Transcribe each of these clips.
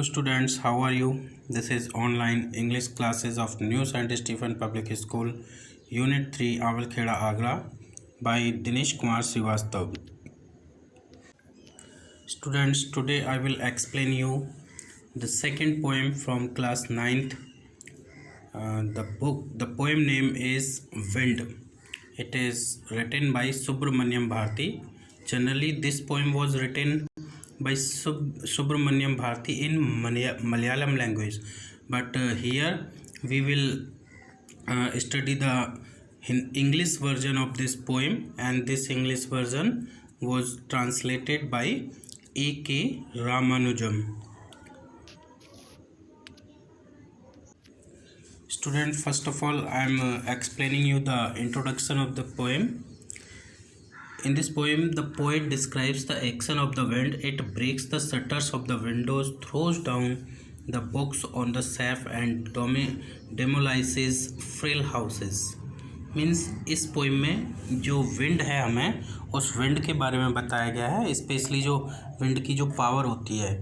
students, how are you? This is online English classes of New Saint Stephen Public School, Unit 3, Awalkheda, Agra by Dinesh Kumar Srivastav. Students, today I will explain you the second poem from class 9th. The poem name is Wind. It is written by Subramanyam Bharati. Generally, this poem was written by Subramanyam Bharati in Malayalam language, but here we will study the English version of this poem, and this English version was translated by A.K. Ramanujam. Student, first of all, I am explaining you the introduction of the poem. In this poem, the poet describes the action of the wind. It breaks the shutters of the windows, throws down the books on the shelf and demolishes frail houses. Means इस poem में जो wind है हमें उस wind के बारे में बताया गया है, स्पेशली जो विंड की जो पावर होती है.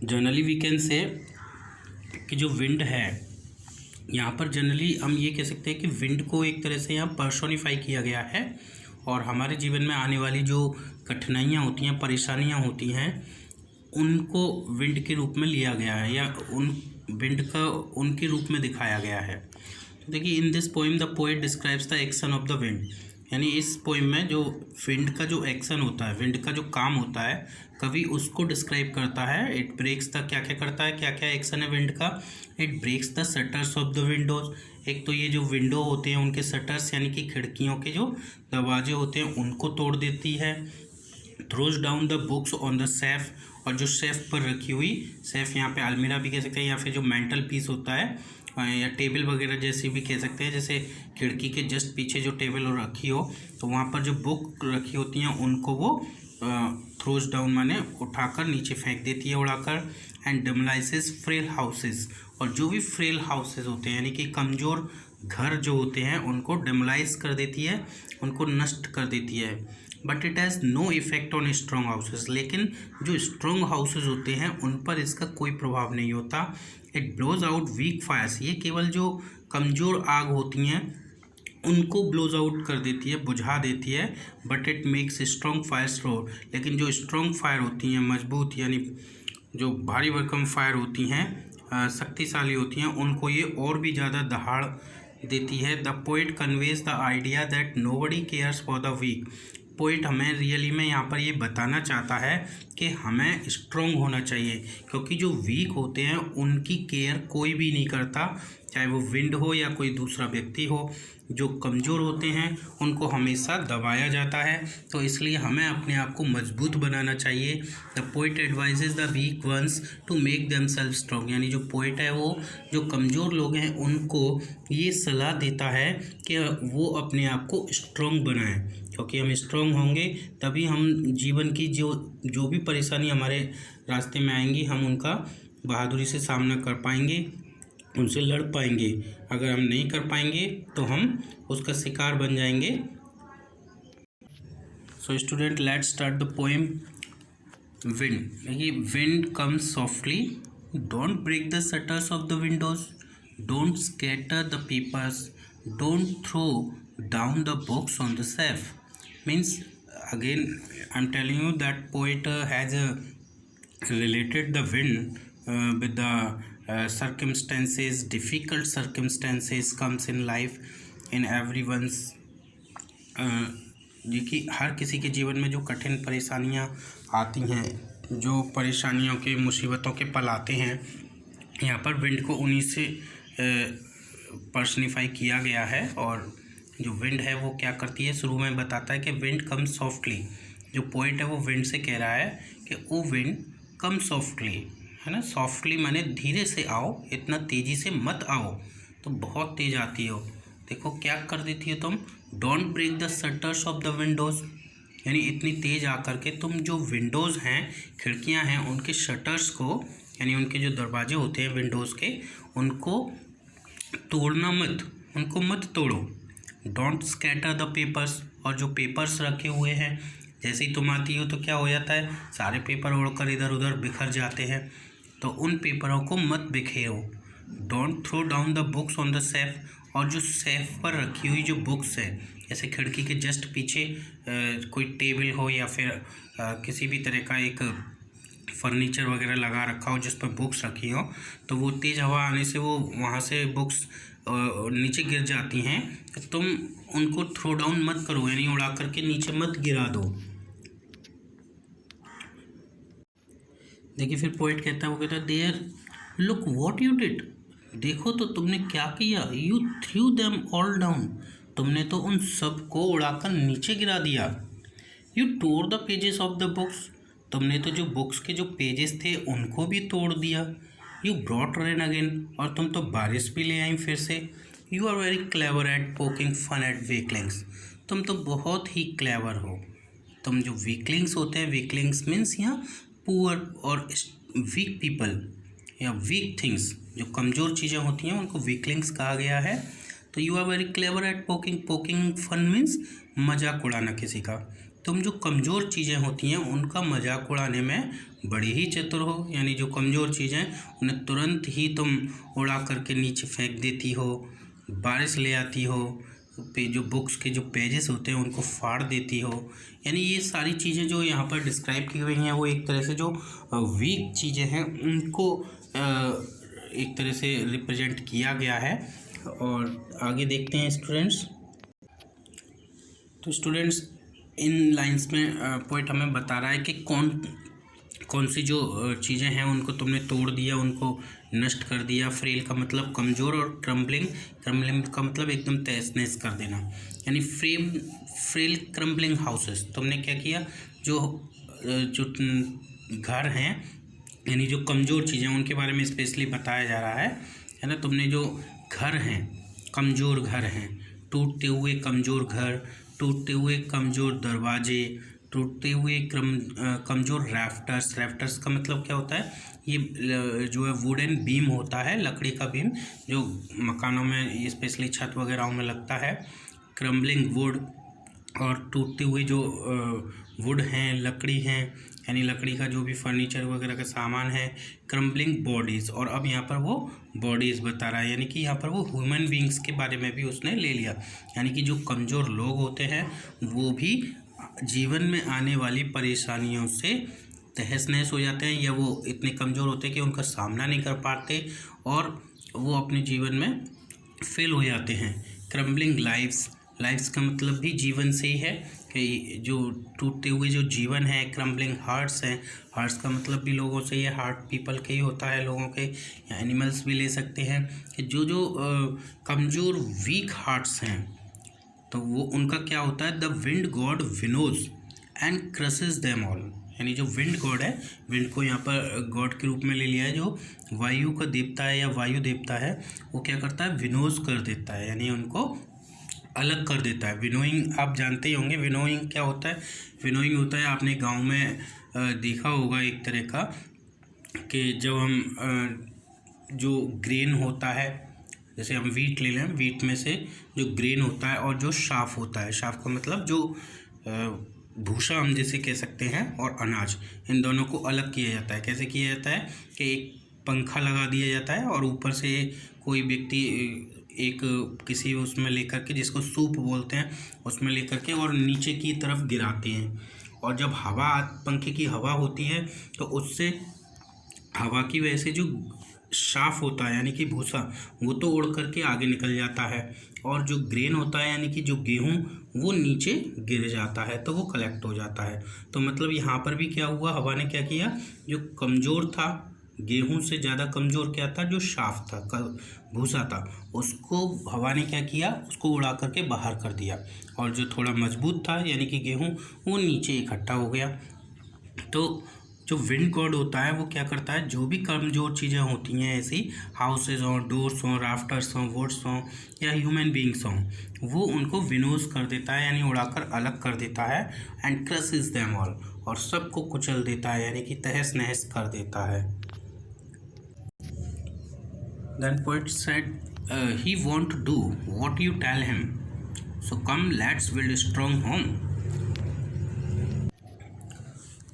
जनरली वी कैन से कि जो विंड है यहाँ पर जनरली हम ये कह सकते हैं कि विंड को एक तरह से यहाँ पर्सोनिफाई किया गया है और हमारे जीवन में आने वाली जो कठिनाइयाँ होती हैं, परेशानियाँ होती हैं, उनको विंड के रूप में लिया गया है या उन विंड का उनके रूप में दिखाया गया है. तो देखिए, in this poem the poet describes the action of the wind, यानी इस पोइम में जो विंड का जो एक्शन होता है, विंड का जो काम होता है, कवि उसको डिस्क्राइब करता है. इट ब्रेक्स द, क्या क्या करता है, क्या क्या एक्शन है विंड का. It breaks the shutters of the windows. एक तो ये जो विंडो होते हैं उनके शटर्स यानी कि खिड़कियों के जो दरवाजे होते हैं उनको तोड़ देती है. Throws down the books on the safe, और जो सेफ पर रखी हुई, सेफ यहाँ पे अलमीरा भी कह सकते हैं या फिर जो मेंटल पीस होता है या टेबल वगैरह जैसे भी कह सकते हैं, जैसे खिड़की के जस्ट पीछे जो टेबल रखी हो तो वहाँ पर जो बुक रखी होती हैं उनको वो थ्रोज डाउन माने उठाकर नीचे फेंक देती है, उड़ाकर. एंड डेमोलाइजेस फ्रेल हाउसेस, और जो भी फ्रेल हाउसेस होते हैं यानी कि कमज़ोर घर जो होते हैं उनको डेमोलाइज कर देती है, उनको नष्ट कर देती है. But it has no effect on strong houses, लेकिन जो स्ट्रॉन्ग हाउसेस होते हैं उन पर इसका कोई प्रभाव नहीं होता. It blows out weak fires, ये केवल जो कमज़ोर आग होती हैं उनको ब्लोज आउट कर देती है, बुझा देती है. But it makes strong fires roar, लेकिन जो स्ट्रॉन्ग फायर होती हैं, मजबूत यानी जो भारी भरकम फायर होती हैं, शक्तिशाली होती हैं, उनको ये और भी ज़्यादा दहाड़ देती है. The poet conveys the idea that nobody cares for the weak. Poet हमें रियली में यहाँ पर ये बताना चाहता है कि हमें स्ट्रॉन्ग होना चाहिए, क्योंकि जो वीक होते हैं उनकी केयर कोई भी नहीं करता, चाहे वो विंड हो या कोई दूसरा व्यक्ति हो. जो कमज़ोर होते हैं उनको हमेशा दबाया जाता है, तो इसलिए हमें अपने आप को मजबूत बनाना चाहिए. The poet advises the weak ones to make themselves strong, यानी जो पोइट है वो जो कमज़ोर लोग हैं उनको ये सलाह देता है कि वो अपने आप को स्ट्रॉन्ग बनाएं, क्योंकि हम स्ट्रॉन्ग होंगे तभी हम जीवन की जो भी परेशानी हमारे रास्ते में आएंगी हम उनका बहादुरी से सामना कर पाएंगे, उनसे लड़ पाएंगे. अगर हम नहीं कर पाएंगे तो हम उसका शिकार बन जाएंगे. So student, let's start the poem wind. देखिए, wind comes softly, don't break the shutters of the windows, don't scatter the papers, don't throw down the books on the shelf. Means again I am telling you that poet has related the wind with the circumstances, difficult circumstances comes in life in everyone's. जो कि हर किसी के जीवन में जो कठिन परेशानियां आती हैं, जो परेशानियों के मुसीबतों के पल आते हैं, यहाँ पर विंड को उन्हीं से पर्सनिफाई किया गया है. और जो विंड है वो क्या करती है, शुरू में बताता है कि विंड कम सॉफ्टली. जो पोइट है वो विंड से कह रहा है कि ओ विंड कम सॉफ्टली, है ना. सॉफ्टली माने धीरे से आओ, इतना तेज़ी से मत आओ, तो बहुत तेज़ आती हो. देखो क्या कर देती हो तुम. Don't break the shutters of the windows, यानी इतनी तेज़ आकर के तुम जो विंडोज़ हैं, खिड़कियां हैं, उनके शटर्स को यानी उनके जो दरवाजे होते हैं विंडोज़ के, उनको तोड़ना मत, उनको मत तोड़ो. डोंट स्कैटर द पेपर्स, और जो पेपर्स रखे हुए हैं जैसे ही तुम आती हो तो क्या हो जाता है, सारे पेपर उड़कर इधर उधर बिखर जाते हैं। तो उन पेपरों को मत बिखेरो। Don't throw down the books on the shelf. और जो सेल्फ पर रखी हुई जो बुक्स है, जैसे खिड़की के जस्ट पीछे कोई टेबल हो या फिर किसी भी तरह का एक फर्नीचर वगैरह लगा रखा हो जिस पर बुक्स रखी हो, तो वो तेज़ हवा आने से वो वहाँ से बुक्स नीचे गिर जाती हैं। तो तुम उनको थ्रो डाउन मत करो, यानी उड़ा करके नीचे मत गिरा दो। देखिए फिर पोइट कहता है, वो कहता है there look what you did. देखो तो तुमने क्या किया। You threw them all down. तुमने तो उन सब को उड़ाकर नीचे गिरा दिया। You tore the pages of the books. तुमने तो जो बुक्स के जो पेजेस थे उनको भी तोड़ दिया। You brought rain again. और तुम तो बारिश भी ले आई फिर से। You are very clever at poking fun at weaklings. तुम तो बहुत ही क्लेवर हो। तुम जो वीकलिंग्स होते हैं, वीकलिंग्स मीन्स यहाँ पुअर और वीक पीपल या वीक थिंग्स, जो कमज़ोर चीज़ें होती हैं उनको वीकलिंग्स कहा गया है। तो you are very clever at poking fun means मजाक उड़ाना किसी का। तुम जो कमज़ोर चीज़ें होती हैं उनका मजाक उड़ाने में बड़ी ही चतुर हो, यानी जो कमज़ोर चीज़ें उन्हें तुरंत ही तुम उड़ा करके नीचे फेंक देती हो, बारिश ले आती हो, जो बुक्स के जो पेजेस होते हैं उनको फाड़ देती हो। यानी ये सारी चीज़ें जो यहाँ पर डिस्क्राइब की गई हैं वो एक तरह से जो वीक चीज़ें हैं उनको एक तरह से रिप्रेजेंट किया गया है। और आगे देखते हैं स्टूडेंट्स। तो स्टूडेंट्स इन लाइंस में पोइट हमें बता रहा है कि कौन सी जो चीज़ें हैं उनको तुमने तोड़ दिया, उनको नष्ट कर दिया। फ्रेल का मतलब कमज़ोर और क्रम्बलिंग का मतलब एकदम तहस नहस कर देना। यानी फ्रेल क्रम्बलिंग हाउसेस, तुमने क्या किया, जो घर हैं यानी जो कमज़ोर चीज़ें उनके बारे में स्पेशली बताया जा रहा है ना। तुमने जो घर हैं, कमज़ोर घर हैं, टूटते हुए कमज़ोर घर, टूटते हुए कमज़ोर दरवाजे, टूटते हुए कमज़ोर रैफ्टर्स का मतलब क्या होता है, ये जो है वुडन बीम होता है, लकड़ी का बीम जो मकानों में स्पेशली छत वगैरह में लगता है। क्रम्बलिंग वुड, और टूटते हुए जो वुड हैं, लकड़ी हैं, यानी लकड़ी का जो भी फर्नीचर वगैरह का सामान है। क्रम्बलिंग बॉडीज़, और अब यहाँ पर वो बॉडीज़ बता रहा है, यानी कि यहाँ पर वो ह्यूमन बींग्स के बारे में भी उसने ले लिया। यानी कि जो कमज़ोर लोग होते हैं वो भी जीवन में आने वाली परेशानियों से तहस नहस हो जाते हैं, या वो इतने कमज़ोर होते हैं कि उनका सामना नहीं कर पाते और वो अपने जीवन में फेल हो जाते हैं। क्रम्बलिंग लाइफ्स का मतलब भी जीवन से ही है कि जो टूटते हुए जो जीवन है। क्रम्बलिंग हार्ट्स हैं, हार्ट्स का मतलब भी लोगों से ही है, हार्ट पीपल के ही होता है, लोगों के, या एनिमल्स भी ले सकते हैं। कि जो कमज़ोर वीक हार्ट्स हैं तो वो उनका क्या होता है, the wind god winnows and crushes them all. यानी जो विंड गॉड है, विंड को यहाँ पर गॉड के रूप में ले लिया है, जो वायु का देवता है या वायु देवता है, वो क्या करता है, विनोज कर देता है, यानी उनको अलग कर देता है। विनोइंग आप जानते ही होंगे, विनोइंग क्या होता है। विनोइंग होता है, आपने गांव में देखा होगा एक तरह का, कि जब हम जो ग्रेन होता है, जैसे हम वीट ले लें, वीट में से जो ग्रेन होता है और जो शाफ होता है, शाफ का मतलब जो भूसा हम जैसे कह सकते हैं, और अनाज, इन दोनों को अलग किया जाता है। कैसे किया जाता है कि एक पंखा लगा दिया जाता है और ऊपर से कोई व्यक्ति एक किसी उसमें लेकर के, जिसको सूप बोलते हैं, उसमें लेकर के और नीचे की तरफ गिराते हैं, और जब हवा, पंखे की हवा होती है तो उससे हवा की वजह से जो शाफ होता है यानी कि भूसा, वो तो उड़ करके आगे निकल जाता है, और जो ग्रेन होता है यानी कि जो गेहूँ, वो नीचे गिर जाता है, तो वो कलेक्ट हो जाता है। तो मतलब यहाँ पर भी क्या हुआ, हवा ने क्या किया, जो कमज़ोर था, गेहूं से ज़्यादा कमज़ोर क्या था, जो शाफ था, भूसा था, उसको हवा ने क्या किया, उसको उड़ा करके बाहर कर दिया, और जो थोड़ा मजबूत था यानी कि गेहूं, वो नीचे इकट्ठा हो गया। तो जो विंड गॉड होता है वो क्या करता है, जो भी कमज़ोर चीज़ें होती हैं, ऐसी हाउसेज हों, डोर्स हों, राफ्टर्स हों, वुड्स हों, या ह्यूमन बींग्स हों, वो उनको विनोज कर देता है, यानी उड़ाकर अलग कर देता है। एंड क्रसेस देम ऑल, और सबको कुचल देता है, यानी कि तहस नहस कर देता है। Then poet said, he won't do what you tell him, so come let's build a strong home.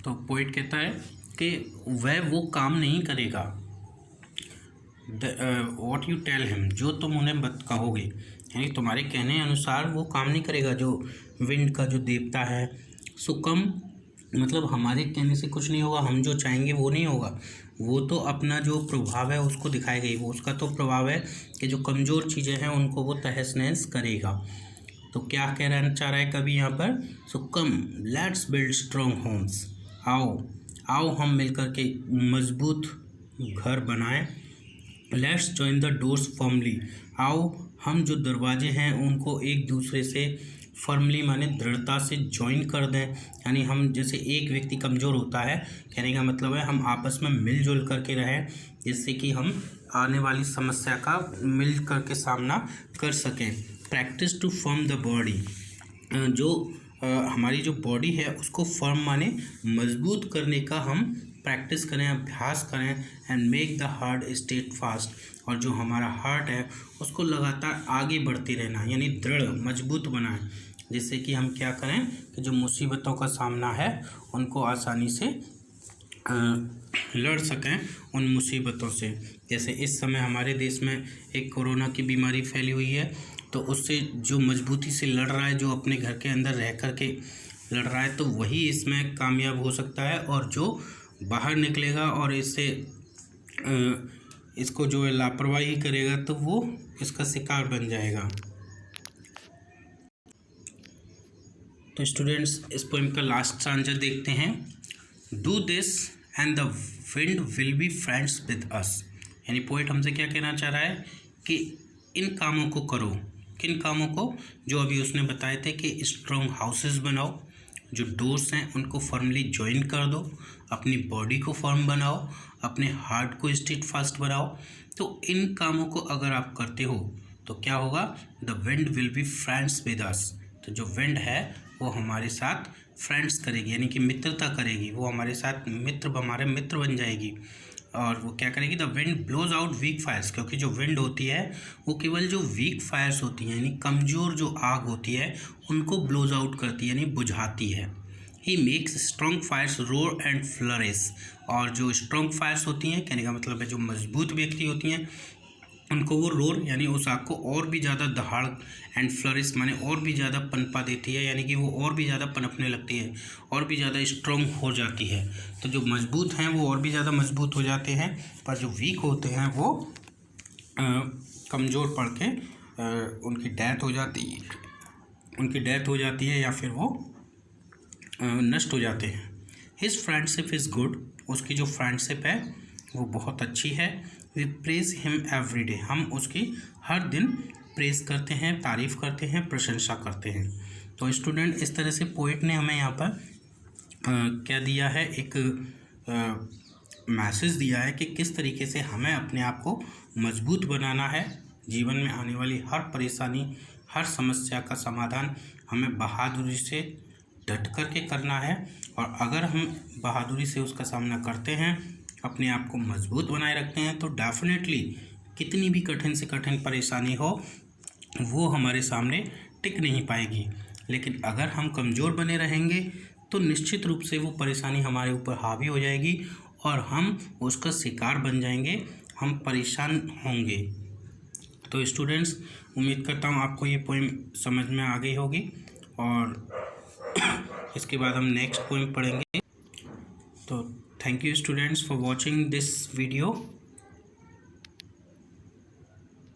तो पोइट कहता है कि वह वो काम नहीं करेगा, वॉट यू टेल हिम, जो तुम उन्हें कहोगे, यानी तुम्हारे कहने अनुसार वो काम नहीं करेगा। जो विंड का जो देवता है, सुकम मतलब हमारे कहने से कुछ नहीं होगा, हम जो चाहेंगे वो नहीं होगा, वो तो अपना जो प्रभाव है उसको दिखाएगा ही। वो उसका तो प्रभाव है कि जो कमज़ोर चीज़ें हैं उनको वो तहस नहस करेगा। तो क्या कहना चाह रहा है कभी यहाँ पर, so come let's build strong homes, आओ आओ हम मिलकर के मजबूत घर बनाएं। Let's join the doors firmly, आओ हम जो दरवाजे हैं उनको एक दूसरे से फर्मली माने दृढ़ता से ज्वाइन कर दें। यानी हम जैसे एक व्यक्ति कमज़ोर होता है, कहने का मतलब है हम आपस में मिलजुल करके रहें, जिससे कि हम आने वाली समस्या का मिल करके सामना कर सकें। Practice to form the body, जो हमारी जो बॉडी है उसको फर्म माने मजबूत करने का हम प्रैक्टिस करें, अभ्यास करें। And make the heart state fast, और जो हमारा हार्ट है उसको लगातार आगे बढ़ते रहना, यानी दृढ़ मजबूत बनाएं, जिससे कि हम क्या करें कि जो मुसीबतों का सामना है उनको आसानी से लड़ सकें उन मुसीबतों से। जैसे इस समय हमारे देश में एक कोरोना की बीमारी फैली हुई है, तो उससे जो मजबूती से लड़ रहा है, जो अपने घर के अंदर रह कर के लड़ रहा है, तो वही इसमें कामयाब हो सकता है। और जो बाहर निकलेगा और इसको जो है लापरवाही करेगा तो वो इसका शिकार बन जाएगा। तो स्टूडेंट्स इस पोएम का लास्ट स्टांजा देखते हैं। Do this and the wind will be friends with us, यानी पोएट हमसे क्या कहना चाह रहा है कि इन कामों को करो। किन कामों को, जो अभी उसने बताए थे कि स्ट्रॉन्ग हाउसेस बनाओ, जो डोर्स हैं उनको फर्मली ज्वाइन कर दो, अपनी बॉडी को फर्म बनाओ, अपने हार्ट को स्टेट फास्ट बनाओ। तो इन कामों को अगर आप करते हो तो क्या होगा, the wind will be friends with us, तो जो विंड है वो हमारे साथ फ्रेंड्स करेगी, यानी कि मित्रता करेगी, वो हमारे साथ हमारे मित्र बन जाएगी। और वो क्या करेगी, the wind blows out weak fires, क्योंकि जो विंड होती है वो केवल जो वीक फायर्स होती हैं, यानी कमज़ोर जो आग होती है उनको ब्लोज आउट करती है, यानी बुझाती है। He makes strong fires roar and flourish, और जो स्ट्रॉन्ग फायर्स होती हैं, कहने का मतलब है जो मजबूत व्यक्ति होती हैं उनको वो रोर यानी उस आग को और भी ज़्यादा दहाड़, एंड फ्लरिश माने और भी ज़्यादा पनपा देती है, यानी कि वो और भी ज़्यादा पनपने लगती है, और भी ज़्यादा स्ट्रॉन्ग हो जाती है। तो जो मजबूत हैं वो और भी ज़्यादा मजबूत हो जाते हैं, पर जो वीक होते हैं वो कमज़ोर पड़ के उनकी डेथ हो जाती है या फिर वो नष्ट हो जाते हैं। हिज फ्रेंडशिप इज़ गुड, उसकी जो फ्रेंडशिप है वो बहुत अच्छी है। We praise him every day, हम उसकी हर दिन प्रेज करते हैं, तारीफ़ करते हैं, प्रशंसा करते हैं। तो स्टूडेंट इस तरह से पोइट ने हमें यहाँ पर क्या दिया है, एक मैसेज दिया है कि किस तरीके से हमें अपने आप को मजबूत बनाना है। जीवन में आने वाली हर परेशानी, हर समस्या का समाधान हमें बहादुरी से डट कर के करना है, और अगर हम बहादुरी से उसका सामना करते हैं, अपने आप को मजबूत बनाए रखते हैं, तो डेफिनेटली कितनी भी कठिन से कठिन परेशानी हो वो हमारे सामने टिक नहीं पाएगी। लेकिन अगर हम कमज़ोर बने रहेंगे तो निश्चित रूप से वो परेशानी हमारे ऊपर हावी हो जाएगी और हम उसका शिकार बन जाएंगे, हम परेशान होंगे। तो स्टूडेंट्स उम्मीद करता हूँ आपको ये पोएम समझ में आ गई होगी, और इसके बाद हम नेक्स्ट पोएम पढ़ेंगे। तो thank you students for watching this video.